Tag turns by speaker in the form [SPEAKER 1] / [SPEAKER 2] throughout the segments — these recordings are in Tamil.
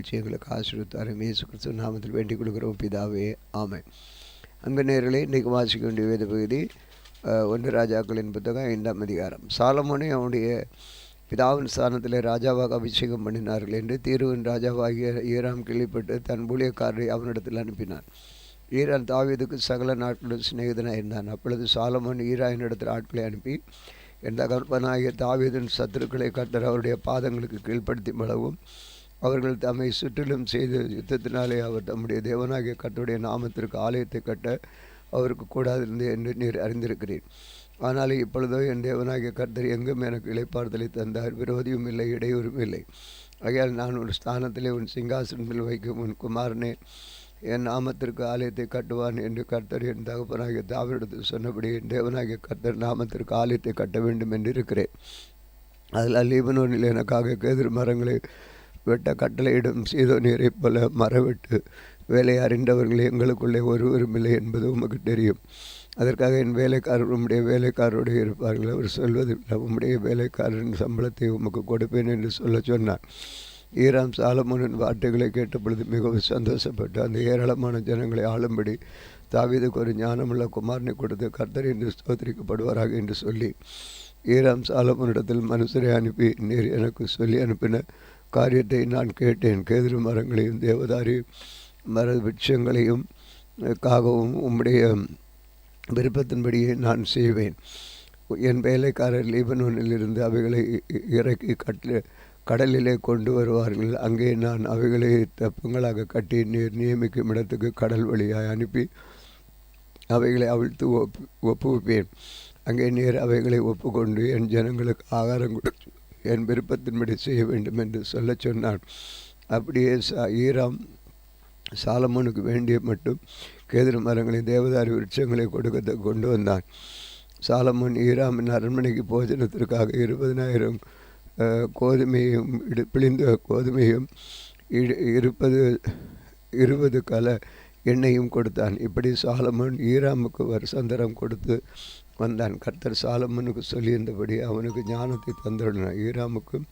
[SPEAKER 1] வச்சு எங்களுக்கு ஆசீர்வதித்தாரும் இயேசு கிறிஸ்து நாமத்தில் வேண்டிக் கொள்கிறோம் பிதாவே, ஆமென். அன்பு நேயர்களே, இன்றைக்கு வாசிக்க வேண்டிய வேத பகுதி 1 ராஜாக்களின் புத்தகம் 5ஆம் அதிகாரம். சாலமோனை அவனுடைய பிதாவின் ஸ்தானத்தில் ராஜாவாக அபிஷேகம் பண்ணினார்கள் என்று தீருவின் ராஜாவாகிய ஈராம் கேள்விப்பட்டு தன் ஊழியக்காரரை அவனிடத்தில் அனுப்பினான். ஈரான் தாவீதுக்கு சகல நாட்களும் சிநேகிதனாக இருந்தான். அப்பொழுது சாலமோன் ஈரானிடத்தில் ஆட்களை அனுப்பி, என் தகப்பனாகிய தாவீதின் சத்துருக்களை கர்த்தர் அவருடைய பாதங்களுக்கு கீழ்ப்படுத்தி மளவும் அவர்கள் தம்மை சுற்றிலும் செய்த யுத்தத்தினாலே அவர் தம்முடைய தேவனாகிய கர்த்தருடைய நாமத்திற்கு ஆலயத்தை கட்ட அவருக்கு கூடாதிருந்து என்று நீர் அறிந்திருக்கிறேன். ஆனால் இப்பொழுதோ என் தேவனாகிய கர்த்தர் எங்கும் எனக்கு இளைப்பாறுதலை தந்தார், விரோதியும் இல்லை, இடையூறும் இல்லை. ஆகையால் நான் உன் ஸ்தானத்திலே உன் சிங்காசனத்தில் வைக்கும் உன் குமாரனே என் நாமத்திற்கு ஆலயத்தை கட்டுவான் என்று கர்த்தர் என் தகப்பனாகிய தாவீதிடத்தில் சொன்னபடி என் தேவனாகிய கர்த்தர் நாமத்திற்கு ஆலயத்தை கட்ட வேண்டும் என்று இருக்கிறேன். அதில் லீபனோனில் எனக்காக கேதுரு மரங்களை வெட்ட கட்டளையிடும் சீதோனியரை போல மரவெட்டு வேலை அறிந்தவர்கள் எங்களுக்குள்ளே ஒருவரும் இல்லை என்பது உமக்கு தெரியும். அதற்காக என் வேலைக்காரர் உம்முடைய வேலைக்காரரோடு இருப்பார்கள். அவர் சொல்வதில்லை, உம்முடைய வேலைக்காரரின் சம்பளத்தை உமக்கு கொடுப்பேன் என்று சொல்ல சொன்னார். ஈராம் சாலமோனின் வார்த்தைகளை கேட்டபொழுது மிகவும் சந்தோஷப்பட்டு அந்த ஏராளமான ஜனங்களை ஆளும்படி தாவீதுக்கு ஒரு ஞானமுள்ள குமாரனை கொடுத்து கர்த்தர் என்று ஸ்தோத்திரிக்கப்படுவாராக என்று சொல்லி ஈராம் சாலமோனிடத்தில் மனுஷரை அனுப்பி, நீர் எனக்கு சொல்லி அனுப்பின காரியத்தை நான் கேட்டேன். கேதுரு மரங்களையும் தேவதாரி மர விருட்சங்களையும் காகவும் உம்முடைய விருப்பத்தின்படியே நான் செய்வேன். என் வேலைக்காரர் லீபனோனில் இருந்து அவைகளை இறக்கி கடலிலே கொண்டு வருவார்கள். அங்கே நான் அவைகளை தப்பங்களாக கட்டி நீர் நியமிக்கும் இடத்துக்கு கடல் வழியாய் அனுப்பி அவைகளை அவிழ்த்து ஒப்புவிப்பேன். அங்கே நீர் அவைகளை ஒப்புக்கொண்டு என் ஜனங்களுக்கு ஆகாரம் கொடுத்து என் விருப்பத்தின்படி செய்ய வேண்டும் என்று சொல்ல சொன்னான். அப்படியே ஈராம் சாலமோனுக்கு வேண்டிய மட்டும் கேதுரு மரங்களையும் தேவதாரி விருட்சங்களை கொடுக்க கொண்டு வந்தான். சாலமோன் ஈராமின் அரண்மனைக்கு போஜனத்திற்காக 20,000 கோதுமையும் பிழிந்த கோதுமையும் 20 கல எண்ணெயும் கொடுத்தான். இப்படி சாலமோன் ஈராமுக்கு வருஷந்தரம் கொடுத்து வந்தான். கர்த்தர் சாலமோனுக்கு சொல்லியிருந்தபடி அவனுக்கு ஞானத்தை தந்துள்ளார். ஈராமுக்கும்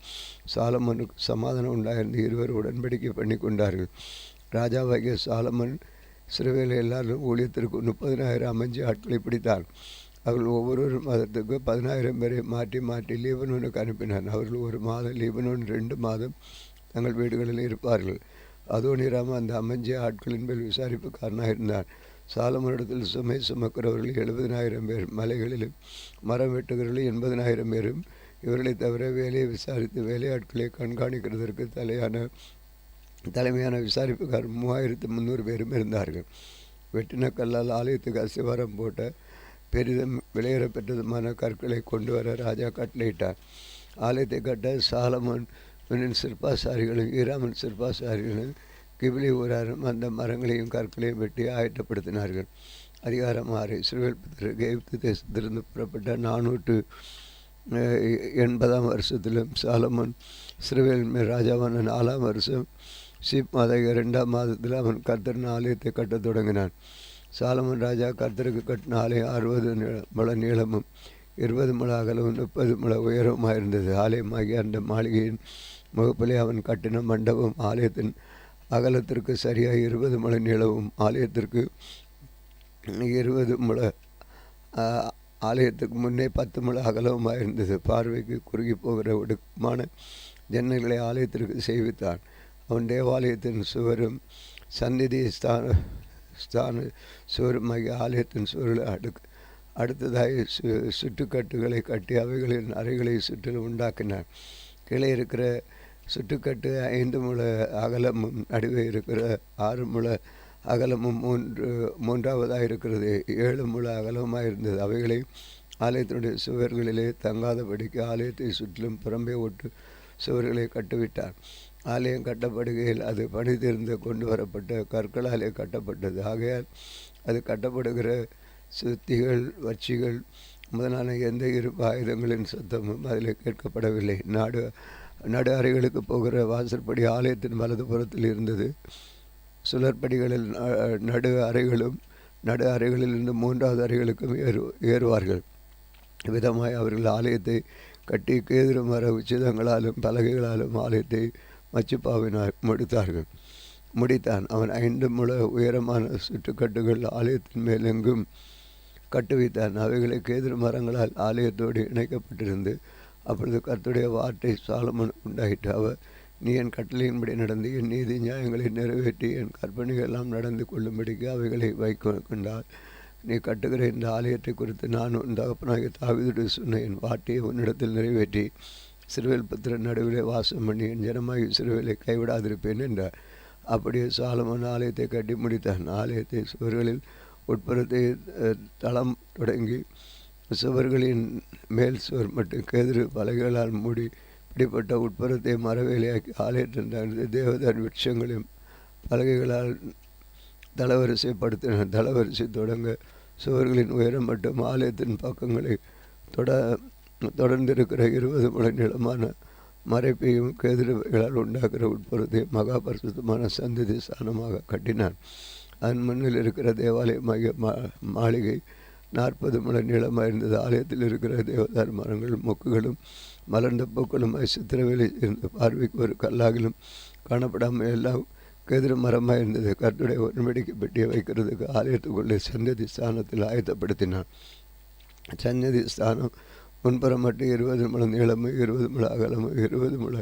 [SPEAKER 1] சாலமோனுக்கும் சமாதானம் உண்டாயிருந்து இருவர் உடன்படிக்கை பண்ணி கொண்டார்கள். ராஜாவாகிய சாலமோன் இஸ்ரவேல் எல்லாரும் ஊழியத்திற்கு 30,000 அமைஞ்சி ஆட்களை பிடித்தான். அவர்கள் ஒவ்வொரு மாதத்துக்கு 10,000 பேரை மாற்றி மாற்றி லீபனோனுக்கு அனுப்பினான். அவர்கள் 1 மாதம் லீபனோன் 2 மாதம் தங்கள் வீடுகளில் இருப்பார்கள். அதோனிராம அந்த அமைஞ்சிய ஆட்களின் மேல் விசாரிப்புக்காரனாக இருந்தான். சாலமோனிடத்தில் சுமை சுமக்கிறவர்கள் 70,000 பேர், மலைகளிலும் மரம் வெட்டுகிறவர்கள் 80,000 பேரும், இவர்களை தவிர வேலையை விசாரித்து வேலையாட்களை கண்காணிக்கிறதற்கு தலைமையான விசாரிப்புக்காரர் 3,300 பேரும் இருந்தார்கள். வெட்டின கல்லால் ஆலயத்துக்கு அஸ்திவாரம் போட்ட பெரிதும் விலையேற பெற்றதுமான கற்களை கொண்டு வர ராஜா கட்டளையிட்டார். ஆலயத்தை கட்ட சாலமோனின் சிற்பாசாரிகளும் ஈராமின் சிற்பாசாரிகளும் கிபிலி ஊராரும் அந்த மரங்களையும் கற்களையும் வெட்டி ஆயத்தப்படுத்தினார்கள். அதிகாரம் 6. இஸ்ரவேல் புத்திரர் எகிப்து தேசத்திலிருந்து புறப்பட்ட 480 வருஷத்திலும் சாலமோன் இஸ்ரவேல் மேல் ராஜாவான 4ஆம் வருஷம் சீப் மாத 2ஆம் மாதத்தில் அவன் கர்த்தரின் ஆலயத்தை கட்டத் தொடங்கினான். சாலமோன் ராஜா கர்த்தருக்கு கட்டின ஆலயம் 60 முழ நீளமும் 20 முழ அகலமும் 30 முழ உயரமாயிருந்தது. ஆலயமாகிய அந்த மாளிகையின் முகப்பிலே அவன் கட்டின மண்டபம் ஆலயத்தின் அகலத்திற்கு சரியாக 20 முழ நீளமும் ஆலயத்திற்கு 20 முழ ஆலயத்துக்கு முன்னே 10 முழ அகலமாயிருந்தது. பார்வைக்கு குறுகி போகிற ஒடுக்கமான ஜன்னல்களை ஆலயத்திற்கு செய்வித்தான். அவன் தேவாலயத்தின் சுவரும் சந்நிதி ஸ்தான சுவருமாகிய ஆலயத்தின் சுவரில் அடுத்ததாய் சுற்றுக்கட்டுகளை கட்டி அவைகளின் அறைகளை சுற்றிலும் உண்டாக்கினார். கீழே இருக்கிற சுற்றுக்கட்டு 5 முழ அகலமும் நடுவே இருக்கிற 6 முழ அகலமும் மூன்றாவதாக இருக்கிறது 7 முழ அகலமாக இருந்தது. அவைகளை ஆலயத்தினுடைய சுவர்களிலே தங்காதபடிக்கு ஆலயத்தை சுற்றிலும் புறம்பே ஒட்டு சுவர்களை கட்டுவிட்டார். ஆலயம் கட்டப்படுகையில் அது பணிதிருந்து கொண்டு வரப்பட்ட கற்களாலே கட்டப்பட்டது. ஆகையால் அது கட்டப்படுகிற சுத்திகள் வச்சிகள் முதலான எந்த இருப்பு ஆயுதங்களின் சத்தமும் அதில் கேட்கப்படவில்லை. நடு அறைகளுக்கு போகிற வாசற்படி ஆலயத்தின் வலது புறத்தில் இருந்தது. சுழற்படிகளில் நடு அறைகளிலிருந்து 3வது அறைகளுக்கும் ஏறுவார்கள். விதமாய் அவர்கள் ஆலயத்தை கட்டி கேதுரு மர உச்சிதங்களாலும் பலகைகளாலும் ஆலயத்தை மச்சுப்பாவினால் முடித்தான். அவன் 5 முழ உயரமான சுற்றுக்கட்டுகள் ஆலயத்தின் மேலெங்கும் கட்டுவித்தான். அவைகளை கேதுரு மரங்களால் ஆலயத்தோடு இணைக்கப்பட்டிருந்து. அப்பொழுது கர்த்தருடைய வார்த்தை சாலமோன் உண்டாயிற்று. அவர், நீ என் கட்டளையின்படி நடந்து என் நீதி நியாயங்களை நிறைவேற்றி என் கற்பனைகள் எல்லாம் நடந்து கொள்ளும்படிக்கு அவைகளை கொண்டால், நீ கட்டுகிற இந்த ஆலயத்தை குறித்து நான் உன் தகப்பனாகிய தாவீதுக்கு சொன்ன என் வார்த்தையை உன்னிடத்தில் நிறைவேற்றி இஸ்ரவேல் புத்திரன் நடுவிலே வாசம் பண்ணி என் ஜனமாகி இஸ்ரவேலை கைவிடாதிருப்பேன் என்றார். அப்படியே சாலமோன் ஆலயத்தை கட்டி முடித்தான். ஆலயத்தை சுவர்களில் உட்புறத்தை தளம் தொடங்கி சுவர்களின் மேல் சுவர் மற்றும் கேதுரு பலகைகளால் மூடி பிடிப்பட்ட உட்புறத்தை மரவேலையாக்கி ஆலயத்தின் தேவதார் விருட்சங்களையும் பலகைகளால் தளவரிசைப்படுத்தினார். தளவரிசை தொடங்க சுவர்களின் உயரம் மற்றும் ஆலயத்தின் பக்கங்களை தொடர்ந்திருக்கிற 20 முழ நீளமான மறைப்பையும் கேதுருவைகளால் உண்டாக்குற உட்புறத்தை மகா பரிசுத்தமான சந்ததி ஸ்தானமாக கட்டினான். அதன் முன்னில் இருக்கிற தேவாலயமாகிய மாளிகை 40 முழ நீளமாக இருந்தது. ஆலயத்தில் இருக்கிற தேவதார் மரங்கள் மொக்குகளும் மலர்ந்த பூக்களும் சித்திரவேலை இருந்த பார்வைக்கு ஒரு கல்லாகிலும் காணப்படாமல் எல்லாம் கேதுரு மரமாக இருந்தது. கர்த்தருடைய உடன்படிக்கை பெட்டியை வைக்கிறதுக்கு ஆலயத்துக்குள்ளே சந்ததி ஸ்தானத்தில் ஆயத்தப்படுத்தினான். சந்ததி ஸ்தானம் முன்புறம் மட்டும் 20 முழ நீளமும் 20 முழ அகலமும் 20 முழ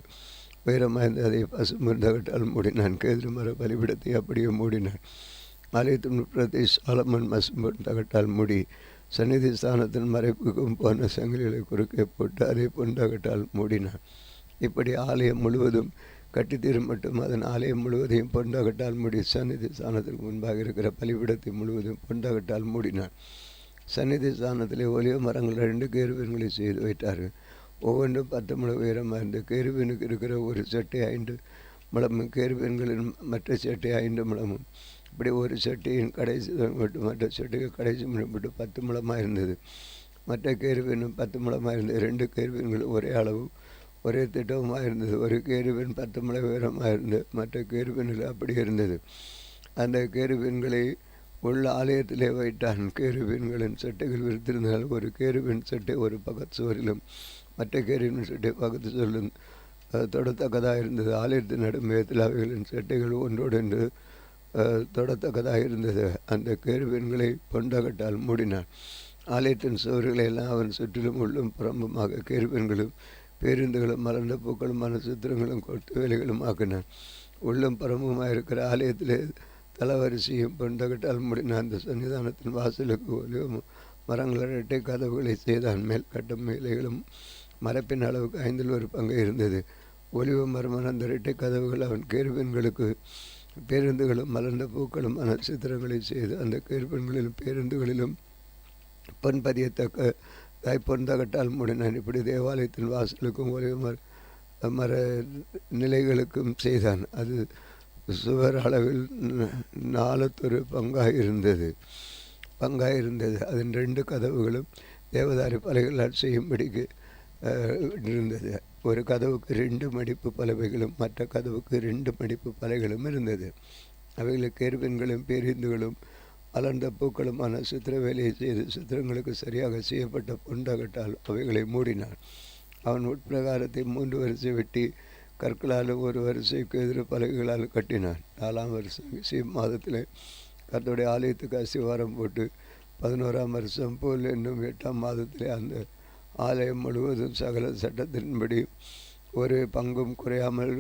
[SPEAKER 1] உயரமாய்ந்து அதை பசும்பொன் தகட்டால் மூடினான். கேதுரு மர பலிபிடத்தை அப்படியே மூடினான். ஆலயத்தின் உட்புறத்தை சாலமோன் பசும்பொன் தகட்டால் மூடி சந்நிதி ஸ்தானத்தின் மறைப்புக்கும் போன சங்கிலிகளை குறுக்கே போட்டு அதை பொன் தகட்டால் மூடினான். இப்படி ஆலயம் முழுவதும் கட்டித்தீரும் மட்டும் அதன் ஆலயம் முழுவதையும் பொன்தகட்டால் மூடி சந்நிதி ஸ்தானத்திற்கு முன்பாக இருக்கிற பலிபிடத்தை முழுவதும் பொன்தகட்டால் மூடினான். சந்நிதி ஸ்தானத்திலே ஒலிவ மரங்கள் 2 கேருபீன்களை செய்து வைத்தார்கள். ஒவ்வொன்றும் 10 முழ உயரமாக இருந்த கேருபீனுக்கு இருக்கிற ஒரு சட்டை 5 முழமும் கேருபீன்களின் மற்ற சட்டை 5 முழமும். இப்படி ஒரு சட்டையின் கடைசி மட்டும் மற்ற சட்டைக்கு கடைசி மட்டும் 10 முழமாக இருந்தது. மற்ற கேருபீனும் 10 முழமாக இருந்தது. 2 கேருபீன்களும் ஒரே அளவும் ஒரே திட்டமாக இருந்தது. ஒரு கேருபீன் 10 முழ உயரமாக இருந்தது. மற்ற கேருபீன்கள் அப்படி இருந்தது. அந்த கேருபீன்களை உள்ள ஆலயத்திலே வைத்தான். கேருபீன்களின் சட்டைகள் விரித்திருந்தால் ஒரு கேருபீன் சட்டை ஒரு பக்கத்து சுவரிலும் மற்ற கேருபீன் சட்டை பக்கத்து சுவரிலும் தொடத்தக்கதாக இருந்தது. ஆலயத்தின் நடுமையத்தில் அவைகளின் சட்டைகள் ஒன்றோடொன்று தொடத்தக்கதாக இருந்தது. அந்த கேருபீன்களை பொன்தகட்டால் மூடினான். ஆலயத்தின் சுவர்களை எல்லாம் அவன் சுற்றிலும் உள்ளும் புறம்புமாக கேருபீன்களும் பேருந்துகளும் மலர்ந்த பூக்களும் நட்சத்திரங்களும் கொத்து வேலைகளும் ஆக்கினான். உள்ளும் புறம்புமாக இருக்கிற ஆலயத்திலே தளவரிசையும் பொன்தகட்டால் மூடினான். அந்த சன்னிதானத்தின் வாசலுக்கு ஒலிவ மரங்கள் 2 கதவுகளை செய்தான். மேல் கட்டும் இலைகளும் மரப்பின் அளவுக்கு 1/5 பங்கு இருந்தது. ஒலிவ மரமான அந்த 2 கதவுகள் அவன் கேருபீன்களுக்கு பேருந்துகளும் மலர்ந்த பூக்களும் நட்சத்திரங்களை செய்து அந்த கேருபீன்களிலும் பேருந்துகளிலும் பொன் பதியத்தக்க பொன்தகட்டால் மூடினான். இப்படி தேவாலயத்தின் வாசலுக்கும் ஒலிவ மர நிலைகளுக்கும் செய்தான். அது சுவர் அளவில் 4 பங்காக இருந்தது. அதன் 2 கதவுகளும் தேவதாரி பலகைகளால் செய்யும்படிக்கு இருந்தது. ஒரு கதவுக்கு 2 மடிப்பு பலகைகளும் மற்ற கதவுக்கு 2 மடிப்பு பலகைகளும் இருந்தது. அவைகளுக்கு கேருபீன்களும் பேருந்துகளும் அலர்ந்த பூக்களுமான சித்திர வேலையை செய்து சித்திரங்களுக்கு சரியாக செய்யப்பட்ட பொன்தகட்டால் அவைகளை மூடினான். அவன் உட்பிரகாரத்தை 3 வரிசை வெட்டி கற்களாலும் ஒரு வரிசைக்கு எதிர பலகைகளால் கட்டினான். 4ஆம் வருஷம் சீப் மாதத்தில் கர்த்தருடைய ஆலயத்துக்கு அஸ்திவாரம் போட்டு 11ஆம் வருஷம் போல் என்னும் 8ஆம் மாதத்திலே அந்த ஆலயம் முழுவதும் சகல சட்டத்தின்படி ஒரு பங்கும் குறையாமல்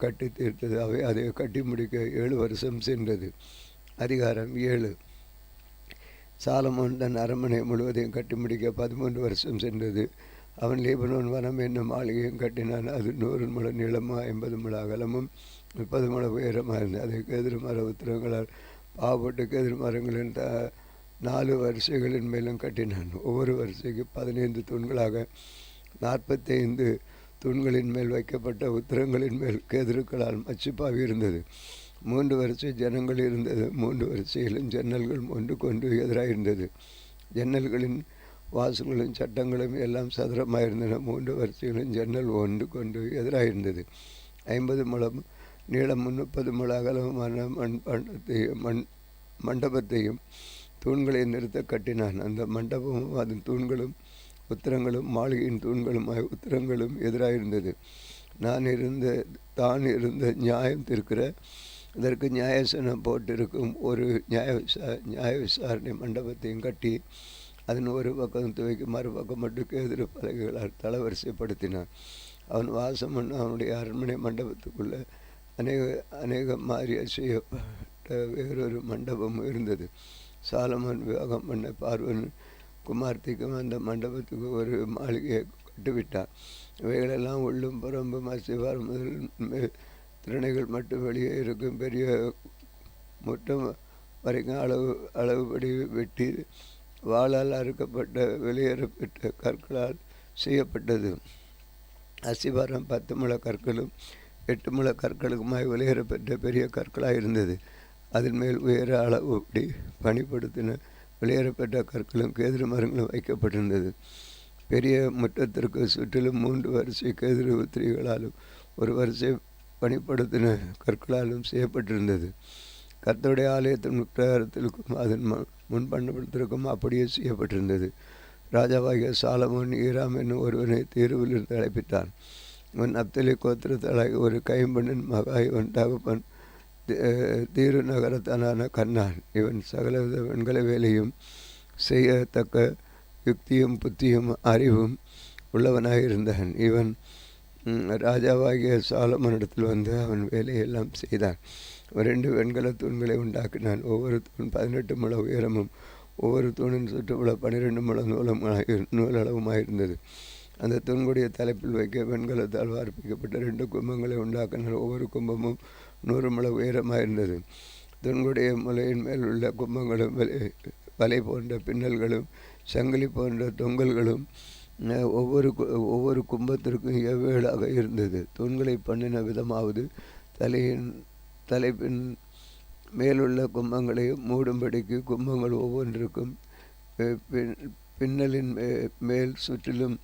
[SPEAKER 1] கட்டி தீர்த்தது. அதை கட்டி முடிக்க 7 வருஷம் சென்றது. அதிகாரம் 7. சாலமோன் தன் அரண்மனை முழுவதையும் கட்டி முடிக்க 13 வருஷம் சென்றது. அவன் லீபனோன் வனம் என்னும் மாளிகையும் கட்டினான். அது 100 முழ நீளமும் 50 முழ அகலமும் 30 முழ உயரமாக இருந்தது. அதை கேதுரு மர உத்திரங்களால் பாவப்பட்டு கேதுரு மரங்களின் 4 வரிசைகளின் மேலும் கட்டினான். ஒவ்வொரு வரிசைக்கு 15 தூண்களாக 45 தூண்களின் மேல் வைக்கப்பட்ட உத்திரங்களின் மேல் கேதுருக்களால் மச்சுப்பாவி இருந்தது. 3 வரிசை ஜனங்கள் இருந்தது. 3 வரிசையிலும் ஜன்னல்கள் ஒன்றுக்கொன்று எதிராயிருந்தது. ஜன்னல்களின் வாசல்களும் சட்டங்களும் எல்லாம் சதுரமாயிருந்தன. 3 வரிசைகளும் ஜன்னல் ஒன்றுக்கொன்று எதிராயிருந்தது. 50 முழம் நீளமும் 30 முழ அகலமுமான மண்டபத்தையும் தூண்களையும் நிறுத்த கட்டினான். அந்த மண்டபமும் அதன் தூண்களும் உத்திரங்களும் மாளிகையின் தூண்களும் உத்திரங்களும் எதிராயிருந்தது. தான் இருந்த நியாயம் தீர்க்கிற இதற்கு நியாயசனம் போட்டிருக்கும் ஒரு நியாய விசாரணை மண்டபத்தையும் கட்டி அதன் ஒரு பக்கம் துவைக்கு மறுபக்கம் மட்டும் எதிர் பலகைகளால் தளவரிசைப்படுத்தினான். அவன் வாசம் பண்ண அவனுடைய அரண்மனை மண்டபத்துக்குள்ளே அநேக மாறிய செய்யப்பட்ட வேறொரு மண்டபம் இருந்தது. சாலமோன் விவாகம் பண்ண பார்வன் குமார்த்திக்கும் அந்த மண்டபத்துக்கு ஒரு மாளிகையை கட்டுவிட்டான். இவைகளெல்லாம் உள்ளும் புறம்பும் அஸ்திவாரம் முதல் திறனைகள் மட்டும் வெளியே இருக்கும் பெரிய முட்டம் வரைக்கும் அளவுபடி வெட்டி வாளால் அறுக்கப்பட்ட வெளியேறப்பட்ட கற்களால் செய்யப்பட்டது. அஸ்திவாரம் 10 முழ கற்களும் 8 முழ கற்களுக்குமாய் வெளியேறப்பட்ட பெரிய கற்களாக இருந்தது. அதன் மேல் உயர அளவுபடி பணிப்படுத்தின வெளியேறப்பட்ட கற்களும் கேதுரு மரங்களும் வைக்கப்பட்டிருந்தது. பெரிய முற்றத்திற்கு சுற்றிலும் 3 வரிசை கேதுரு உத்திரிகளாலும் ஒரு வரிசை பணிப்படுத்தின கற்களாலும் செய்யப்பட்டிருந்தது. கர்த்தருடைய ஆலயத்தின் முற்றாரத்திற்கும் அதன் முன்பண்டத்திற்கும் அப்படியே செய்யப்பட்டிருந்தது. ராஜாவாகிய சாலமோன் ஈராம் என்னும் ஒருவனை தீருவிலிருந்து அழைப்பித்தான். இவன் நப்தலி கோத்திரத்தாளாகி ஒரு கைம்பெண்ணின் மகாய் இவன் தகப்பன் தீரு நகரத்தான கண்ணான். இவன் சகலவித வெண்கல வேலையும் செய்யத்தக்க யுக்தியும் புத்தியும் அறிவும் உள்ளவனாக இருந்தான். இவன் ராஜாவாகிய சாலமோனிடத்தில் வந்து அவன் வேலையெல்லாம் செய்தான். 2 வெண்கல தூண்களை உண்டாக்கினான். ஒவ்வொரு தூண் 18 முழ உயரமும் ஒவ்வொரு தூணின் சுற்றுப்புற 12 முழ நூலளவுமாயிருந்தது. அந்த தூண்குடைய தலைப்பில் வைக்க வெண்கலத்தால் வார்ப்பிக்கப்பட்ட 2 கும்பங்களை உண்டாக்கினார். ஒவ்வொரு கும்பமும் 100 முழ உயரமாயிருந்தது. தூண்குடைய முலையின் மேல் உள்ள கும்பங்களும் வலை போன்ற பின்னல்களும் சங்கிலி போன்ற தொங்கல்களும் ஒவ்வொரு கும்பத்திற்கும் எவ்வேளாக இருந்தது. தூண்களை பண்ணின விதமாவது தலைப்பின் மேலுள்ள கும்பங்களை மூடும்படிக்கு கும்பங்கள் ஒவ்வொன்றுக்கும் பின்னலின் மேல் சுற்றிலும்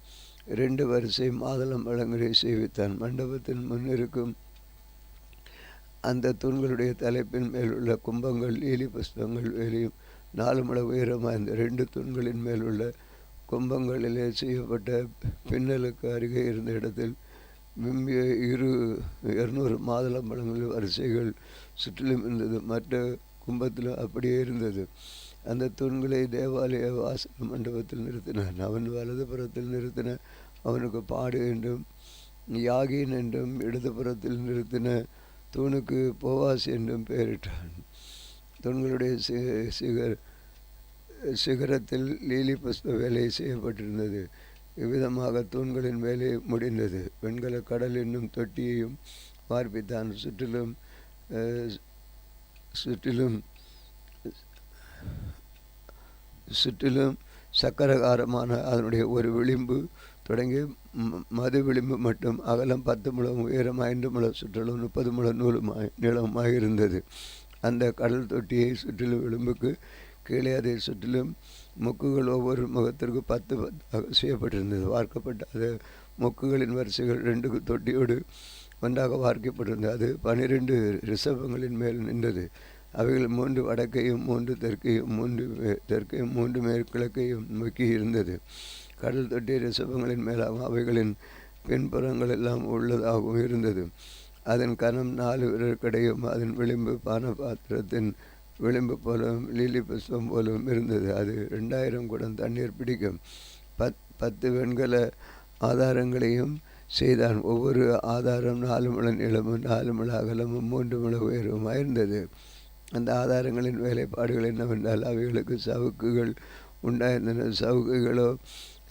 [SPEAKER 1] 2 வரிசை மாதளம் பழங்களை செய்வித்தான். மண்டபத்தின் முன்னிருக்கும் அந்த தூண்களுடைய தலைப்பின் மேல் உள்ள கும்பங்கள் லீலி புஷ்பங்கள் வேலையும் 4 முழ உயரமாக இந்த 2 தூண்களின் மேல் உள்ள கும்பங்களிலே செய்யப்பட்ட பின்னலுக்கு அருகே இருந்த இடத்தில் விம்பிய 200 மாதுளம்பழங்கள் வரிசைகள் சுற்றிலும் இருந்தது. மற்ற கும்பத்திலும் அப்படியே இருந்தது. அந்த தூண்களை தேவாலய வாசல் மண்டபத்தில் நிறுத்தினான். அவன் வலதுபுறத்தில் நிறுத்தின அவனுக்கு பாடு என்றும் யாகின் என்றும் இடதுபுறத்தில் நிறுத்தின தூணுக்கு போவாஸ் என்றும் பெயரிட்டான். தூண்களுடைய சிகரத்தில் லீலி புஷ்ப வேலை செய்யப்பட்டிருந்தது. இவ்விதமாக தூண்களின் வேலை முடிந்தது. வெண்கல கடல் என்னும் தொட்டியையும் வார்ப்பித்தான். சுற்றிலும் சக்கரகாரமான அதனுடைய ஒரு விளிம்பு தொடங்கி மது விளிம்பு மட்டும் அகலம் 10 முழம் உயரம் 5 முழ சுற்றலும் 30 முழ நீளமாய் இருந்தது. அந்த கடல் தொட்டியை சுற்றிலும் விளிம்புக்கு கீழே அதை சுற்றிலும் மொக்குகள் ஒவ்வொரு முகத்திற்கு 10 செய்யப்பட்டிருந்தது. வார்க்கப்பட்ட அது மொக்குகளின் வரிசைகள் 2 தொட்டியோடு ஒன்றாக வார்க்கப்பட்டிருந்தது. அது 12 ரிஷபங்களின் மேல் நின்றது. அவைகள் 3 வடக்கையும் 3 தெற்கையும் 3 மேற்கிழக்கையும் நோக்கி இருந்தது. கடல் தொட்டி ரிஷபங்களின் மேலாகவும் அவைகளின் பின்புறங்கள் எல்லாம் உள்ளதாகவும் இருந்தது. அதன் கனம் 4 விரற்கடையும் அதன் விளிம்பு பான பாத்திரத்தின் விளிம்பு போலும் லீலி புஷ்பம் போலும் இருந்தது. அது 2000 குடம் தண்ணீர் பிடிக்கும். 10 வெண்கல ஆதாரங்களையும் செய்தான். ஒவ்வொரு ஆதாரம் 4 முழ நீளமும் 4 முழ அகலமும் 3 முழ உயரமாயிருந்தது. அந்த ஆதாரங்களின் வேலைப்பாடுகள் என்னவென்றால் அவைகளுக்கு சவுக்குகள் உண்டாயிருந்தன. சவுக்குகளோ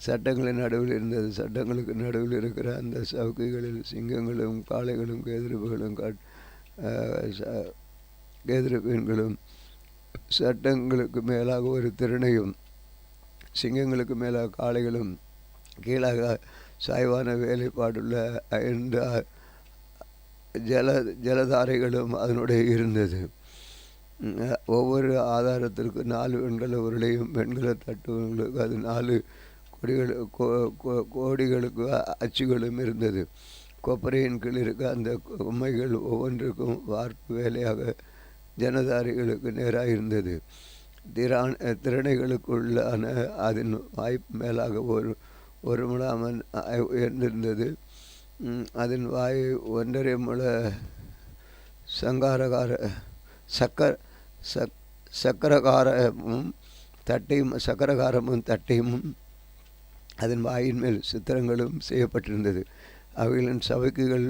[SPEAKER 1] சட்டங்களின் நடுவில் இருந்தது. சட்டங்களுக்கு நடுவில் இருக்கிற அந்த சவுக்குகளில் சிங்கங்களும் காளைகளும் கேதுருப்பீன்களும் சட்டங்களுக்கு மேலாக ஒரு திறனையும் சிங்கங்களுக்கு மேலாக காளைகளும் கீழாக சாய்வான வேலைப்பாடுள்ள 5 ஜலதாரைகளும் அதனுடைய இருந்தது. ஒவ்வொரு ஆதாரத்திற்கு 4 வெண்கல உருளையும் வெண்கல தட்டுகளுக்கு அது 4 கோடிகளுக்கு அச்சுகளும் இருந்தது. கொப்பரையின் கீழ் இருக்க அந்த உண்மைகள் ஒவ்வொன்றுக்கும் வார்ப்பு வேலையாக ஜனதாரிகளுக்கு நேராக இருந்தது. திறனைகளுக்குள்ளான அதன் வாய்ப்பு மேலாக ஒரு முழாமன் உயர்ந்திருந்தது. அதன் வாய் 1.5 முழ சங்காரகார சக்கர சக் சக்கரகாரமும் தட்டையும் சக்கரகாரமும் தட்டையும் அதன் வாயின் மேல் சித்திரங்களும் செய்யப்பட்டிருந்தது. அவைகளின் சவுக்குகள்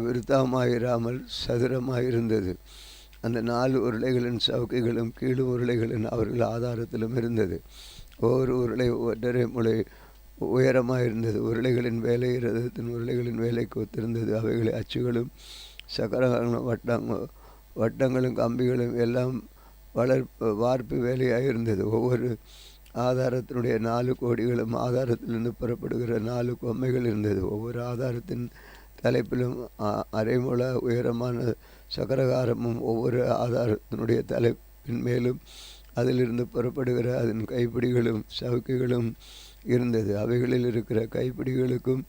[SPEAKER 1] விருத்தமாயிராமல் சதுரமாயிருந்தது. அந்த 4 உருளைகளின் சவுக்குகளும் கீழும் உருளைகளின் அவர்கள் ஆதாரத்திலும் இருந்தது. ஒவ்வொரு உருளை 1.5 முழ உயரமாயிருந்தது. உருளைகளின் வேலை இரதத்தின் உருளைகளின் வேலைக்கு ஒத்திருந்தது. அவைகளை அச்சுகளும் சக்கரங்களும் வட்டங்களும் கம்பிகளும் எல்லாம் வார்ப்பு வேலையாயிருந்தது. ஒவ்வொரு ஆதாரத்தினுடைய 4 கோடிகளும் ஆதாரத்திலிருந்து புறப்படுகிற 4 கொம்மைகள் இருந்தது. ஒவ்வொரு ஆதாரத்தின் தலைப்பிலும் 1/2 முழ உயரமான சக்கரகாரமும் ஒவ்வொரு ஆதாரத்தினுடைய தலைப்பின் மேலும் அதிலிருந்து புறப்படுகிற அதன் கைப்பிடிகளும் சவுக்குகளும் இருந்தது. அவைகளில் இருக்கிற கைப்பிடிகளுக்கும்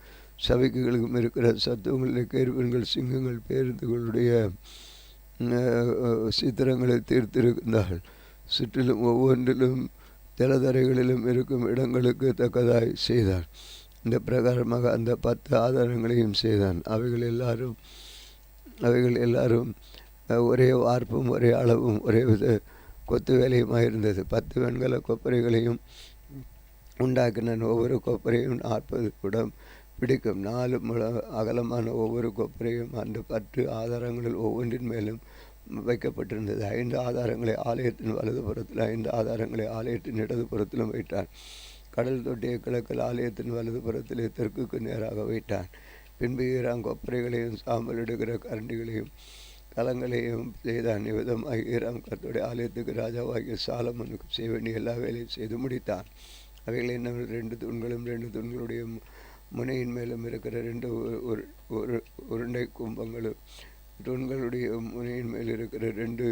[SPEAKER 1] சவுக்குகளுக்கும் இருக்கிற சத்துவங்களில் கேர்வன்கள் சிங்கங்கள் பேருந்துகளுடைய சித்திரங்களை தீர்த்திருந்தார்கள். சுற்றிலும் ஒவ்வொன்றிலும் ஜலதரைகளிலும் இருக்கும் இடங்களுக்கு தக்கதாய் செய்தான். இந்த பிரகாரமாக அந்த 10 ஆதாரங்களையும் செய்தான். அவைகள் எல்லாரும் ஒரே வார்ப்பும் ஒரே அளவும் ஒரே வித கொத்து வேலையுமாயிருந்தது. 10 வெண்கல கொப்பரைகளையும் உண்டாக்கினான். ஒவ்வொரு கொப்பரையும் 40 குடம் பிடிக்கும். 4 முழ அகலமான ஒவ்வொரு கொப்பரையும் அந்த 10 ஆதாரங்களில் ஒவ்வொன்றின் மேலும் வைக்கப்பட்டிருந்தது. 5 ஆதாரங்களை ஆலயத்தின் வலதுபுறத்தில் 5 ஆதாரங்களை ஆலயத்தின் இடதுபுறத்திலும் வைத்தான். கடல் தொட்டியை கிழக்கில் ஆலயத்தின் வலதுபுறத்திலே தெற்குக்கு நேராக வைத்தான். பின்பு ஈரான் கொப்பரைகளையும் சாம்பல் எடுக்கிற கரண்டிகளையும் கலங்களையும் செய்தான். இவ்விதமாக ஈராம் கர்த்தருடைய ஆலயத்துக்கு ராஜாவாகிய சாலமோனுக்கு செய்ய வேண்டிய எல்லா வேலையும் செய்து முடித்தான். அவைகளை என்ன 2 தூண்களும் 2 தூண்களுடைய முனையின் மேலும் இருக்கிற 2 உருண்டை கும்பங்களும் தூண்களுடைய முனையின் மேல் இருக்கிற 2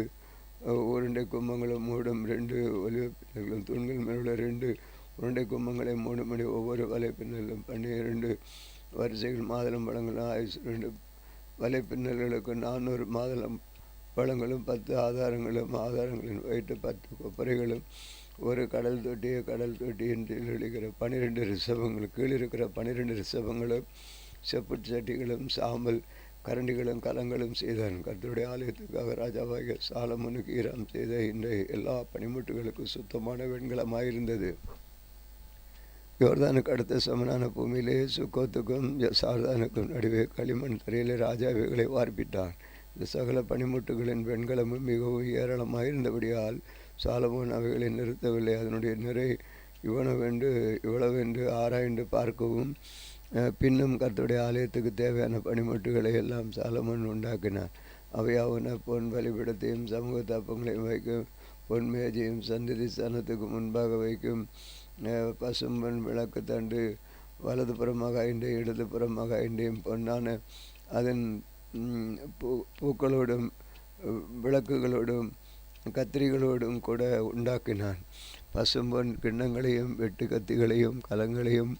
[SPEAKER 1] உருண்டை கும்பங்களும் மூடும் 2 வலைப்பின்னல்களும் தூண்கள் மேலுள்ள 2 உருண்டை கும்பங்களை 3 மணி ஒவ்வொரு வலைப்பின்னலும் 12 வரிசைகள் மாதுளம் பழங்களும் 2 வலைப்பின்னல்களுக்கு 400 மாதுளம் பழங்களும் 10 ஆதாரங்களின் வயிற்று 10 கொப்பரைகளும் ஒரு கடல் தொட்டியின் கீழ் இருக்கிற 12 ரிஷபங்கள் கீழ் இருக்கிற 12 ரிஷபங்களும் செப்பு சட்டிகளும் சாம்பல் கரண்டிகளும் கலங்களும் செய்தான். கர்த்தருடைய ஆலயத்துக்காக ராஜாவாகிய சாலமோனுக்கு ஈராம் செய்த இந்த எல்லா பனிமுட்டுகளுக்கு சுத்தமான வெண்கலமாயிருந்தது. யோர்தானுக்கு அடுத்த சமனான பூமியிலே சுக்கோத்துக்கும் சார்தானுக்கும் நடுவே களிமண் தரையிலே ராஜாவைகளை வார்ப்பிட்டான். இந்த சகல பனிமுட்டுகளின் வெண்கலமும் மிகவும் ஏராளமாயிருந்தபடியால் சாலமோன் அவைகளை நிறுத்தவில்லை. அதனுடைய நிறை இவ்வளவென்று ஆராய்ந்து பார்க்கவும் பின்னும் கர்த்தருடைய ஆலயத்துக்கு தேவையான பனிமுட்டுகளை எல்லாம் சாலமோன் உண்டாக்கினார். அவையாவன பொன் பலிபீடத்தையும் சமூக தப்பங்களையும் வைக்கும் பொன் மேஜையும் சந்திரி ஸ்தானத்துக்கு முன்பாக வைக்கும் பசும்பொன் விளக்கு தண்டு வலதுபுறமாக 5 இடதுபுறமாக 5 பொன்னான அதன் பூக்களோடும் விளக்குகளோடும் கத்திரிகளோடும் கூட உண்டாக்கினான். பசும்பொன் கிண்ணங்களையும் வெட்டு கத்திகளையும் கலையங்களையும்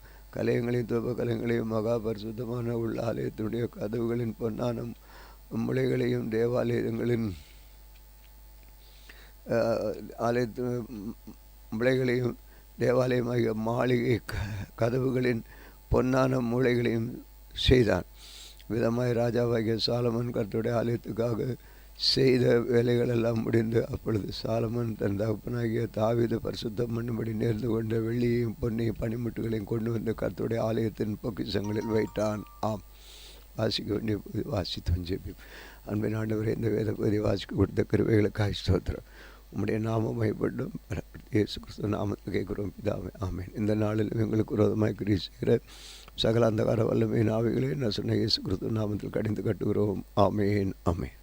[SPEAKER 1] தூப கலையங்களையும் மகா பரிசுத்தமான உள்ள ஆலயத்தினுடைய கதவுகளின் பொன்னான முளைகளையும் தேவாலயங்களின் ஆலயத்து முளைகளையும் தேவாலயமாகிய மாளிகை கதவுகளின் பொன்னான மூளைகளையும் செய்தான். விதமாய் ராஜாவாகிய சாலமோன் கர்த்தருடைய ஆலயத்துக்காக செய்த வேலைகள் எல்லாம் முடிந்து அப்பொழுது சாலமோன் தன் தகப்பனாகிய தாவீது பரிசுத்தம் பண்ணும்படி நேர்ந்து கொண்ட வெள்ளியையும் பொன்னையும் பனிமுட்டுகளையும் கொண்டு வந்து கர்த்தருடைய ஆலயத்தின் பொக்கிஷங்களில் வைத்தான். ஆம், வாசிக்க வேண்டிய வாசித்து ஜெபிப்போம். அன்பின் ஆண்டவரே, இந்த வேத பகுதியை வாசிக்க கொடுத்த கிருபைகளுக்காக ஸ்தோத்திரம். உம்முடைய நாமம் மைப்பட்டும் இயேசு கிறிஸ்து நாமத்தை கேட்கிறோம் பிதாவே, ஆமேன். இந்த நாளில் எங்களுக்கு விரோதமாய் கிரியை செய்கிற சகல அந்தகார வல்லமையின் ஆவிகளை நான் சொன்ன இயேசு கிறிஸ்து நாமத்தில் கடிந்து கட்டுகிறோம். ஆமேன், ஆமேன்.